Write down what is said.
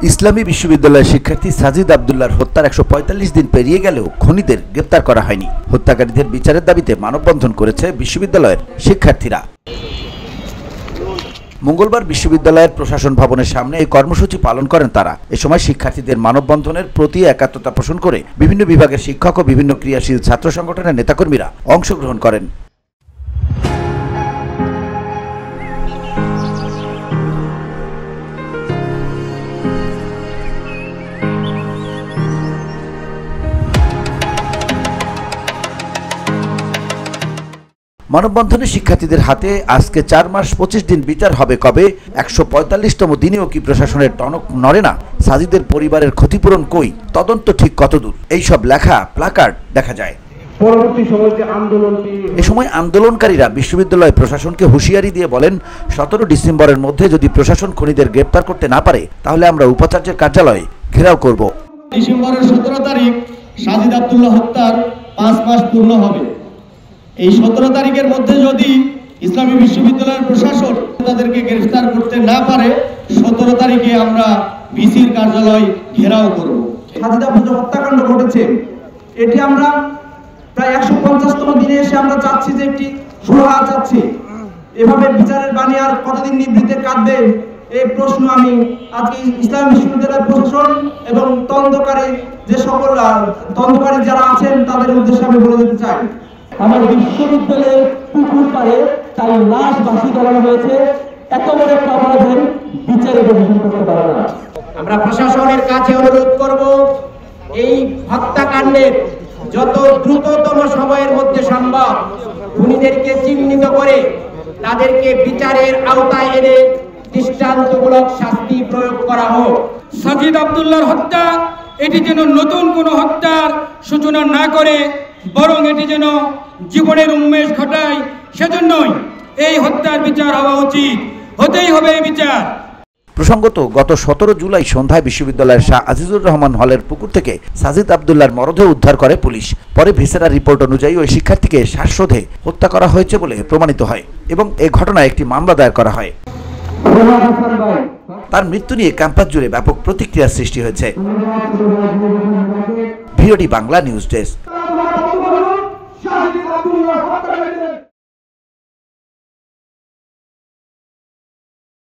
ইসলামী বিশ্ববিদ্যালয়ের শিক্ষার্থী সাজিদ আব্দুল্লাহর হত্যার ১৪৫ দিন পেরিয়ে গেলেও খুনিদের গ্রেপ্তার করা হয়নি। হত্যাকারীদের বিচারের দাবিতে মানববন্ধন করেছে বিশ্ববিদ্যালয়ের শিক্ষার্থীরা। মঙ্গলবার বিশ্ববিদ্যালয়ের প্রশাসন ভবনের সামনে এই কর্মসূচি পালন করেন তারা। এ সময় শিক্ষার্থীদের মানববন্ধনের প্রতি একাত্মতা পোষণ করে বিভিন্ন বিভাগের শিক্ষক ও বিভিন্ন ক্রিয়াশীল ছাত্র সংগঠনের নেতাকর্মীরা অংশগ্রহণ করেন। মানববন্ধনে শিক্ষার্থীদের হাতে আজকে ৪ মাস ২৫ দিন বিচার হবে কবে, ১৪৫তম দিনেও কি প্রশাসনের টনক নড়ে না, সাজিদের পরিবারের ক্ষতিপূরণ কই, তদন্ত ঠিক কতদূর, এইসব লেখা প্ল্যাকার্ড দেখা যায়। এ সময় আন্দোলনকারীরা বিশ্ববিদ্যালয় প্রশাসনকে হুঁশিয়ারি দিয়ে বলেন, ১৭ ডিসেম্বরের মধ্যে যদি প্রশাসন খুনিদের গ্রেপ্তার করতে না পারে তাহলে আমরা উপাচার্যের কার্যালয়ে ঘেরাও করব। ডিসেম্বরের ১৭ তারিখ সাজিদ আব্দুল্লাহ হত্যার ৫ মাস পূর্ণ হবে। এই ১৭ তারিখের মধ্যে যদি ইসলামী বিশ্ববিদ্যালয়ের প্রশাসন তাদেরকে গ্রেফতার করতে না পারে, ১৭ তারিখে আমরা ভিসির কার্যালয় ঘেরাও করব। সাজিদ আব্দুল্লাহ হত্যাকাণ্ড ঘটেছে, এটি আমরা প্রায় ১৫০তম দিনে এসে আমরা চাচ্ছি যে একটি সুরাহা চাচ্ছি। এভাবে বিচারের বাণী আর কতদিন নিবৃত্তে কাঁদবে, এই প্রশ্ন আমি আজকে ইসলামী বিশ্ববিদ্যালয়ের প্রশাসন এবং তদন্তকারী যে সকল তদন্তকারী যারা আছেন তাদের উদ্দেশ্যে আমি বলে দিতে চাই। আমার বিশ্ববিদ্যালয়ের পুকুর পাড়ে তার লাশ ভাসি করানো হয়েছে। এত বড় একটা অপরাধের বিচারে প্রশাসন করতে পারে না। আমরা প্রশাসনের কাছে অনুরোধ করব, এই হত্যাকাণ্ডের যত দ্রুততম সময়ের মধ্যে সম্ভব খুনিদেরকে চিহ্নিত করে তাদেরকে বিচারের আওতায় এনে দৃষ্টান্তমূলক শাস্তি প্রয়োগ করা হোক। সাজিদ আব্দুল্লাহর হত্যা এটি যেন নতুন কোনো হত্যার সূচনা না করে, বরং এটি যেন জীবনের উন্মেষ ঘটায়, সেজন্যই এই হত্যার বিচার হওয়া উচিত, হতেই হবে এই বিচার। প্রসঙ্গত গত ১৭ জুলাই সন্ধ্যায় বিশ্ববিদ্যালয়ের শাহ আজিজুর রহমান হলের পুকুর থেকে সাজিদ আব্দুল্লাহর মরদেহ উদ্ধার করে পুলিশ। পরে ভিসেরা রিপোর্ট অনুযায়ী ওই শিক্ষার্থীকে শ্বাসরোধে হত্যা করা হয়েছে বলে প্রমাণিত হয় এবং এই ঘটনায় একটি মামলা দায়ের করা হয়। তার মৃত্যু নিয়ে ক্যাম্পাস জুড়ে ব্যাপক প্রতিক্রিয়ার সৃষ্টি হয়েছে। VOD Bangla news desk.